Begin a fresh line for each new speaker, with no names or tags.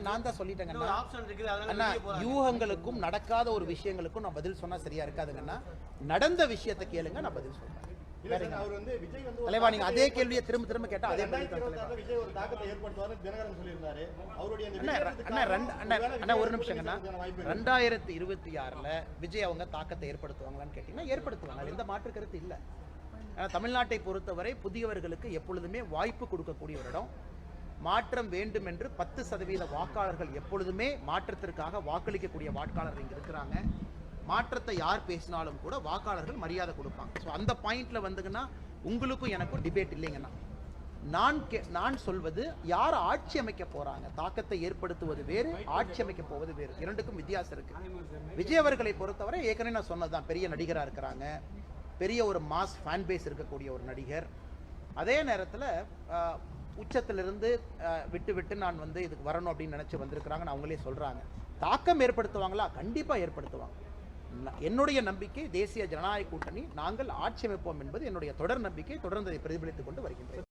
நான் தான் சொல்லிட்டேங்கண்ணா, யூகங்களுக்கும் நடக்காத ஒரு விஷயங்களுக்கும் நான் பதில் சொன்னா சரியா இருக்காதுங்கண்ணா. நடந்த விஷயத்தை கேளுங்க, நான் பதில் சொல்றேன். தலைவா, நீங்க அதே கேள்வியை திரும்ப திரும்ப கேட்டா அதே பதில் ஒரு நிமிஷங்கண்ணா. 2026 விஜய் அவங்க தாக்கத்தை ஏற்படுத்துவாங்களான்னு கேட்டீங்கன்னா ஏற்படுத்துவாங்க, எந்த மாற்று கருத்து இல்லை. தமிழ்நாட்டை பொறுத்தவரை புதியவர்களுக்கு எப்பொழுதுமே வாய்ப்பு கொடுக்கக்கூடிய ஒரு இடம். மாற்றம் வேண்டும் என்று 10% வாக்காளர்கள் எப்பொழுதுமே மாற்றத்திற்காக வாக்களிக்கக்கூடிய வாக்காளர்கள் இங்கே இருக்கிறாங்க. மாற்றத்தை யார் பேசினாலும் கூட வாக்காளர்கள் மரியாதை கொடுப்பாங்க. ஸோ அந்த பாயிண்ட்ல வந்துங்கன்னா உங்களுக்கும் எனக்கும் டிபேட் இல்லைங்கண்ணா. நான் சொல்வது, யார் ஆட்சி அமைக்க போறாங்க, தாக்கத்தை ஏற்படுத்துவது வேறு, ஆட்சி அமைக்க போவது வேறு, இரண்டுக்கும் வித்தியாசம் இருக்கு. விஜய் அவர்களை பொறுத்தவரை ஏற்கனவே நான் சொன்னதுதான், பெரிய நடிகராக இருக்கிறாங்க, பெரிய ஒரு மாஸ் ஃபேன் பேஸ் இருக்கக்கூடிய ஒரு நடிகர். அதே நேரத்தில் உச்சத்திலிருந்து விட்டு நான் இதுக்கு வரணும் அப்படின்னு நினைச்சு வந்திருக்கிறாங்கன்னு அவங்களே சொல்றாங்க. தாக்கம் ஏற்படுத்துவாங்களா? கண்டிப்பா ஏற்படுத்துவாங்க. என்னுடைய நம்பிக்கை, தேசிய ஜனநாயக கூட்டணி நாங்கள் ஆட்சி அமைப்போம் என்பது என்னுடைய தொடர் நம்பிக்கை. தொடர்ந்து பிரதிபலித்துக் கொண்டு வருகின்றேன்.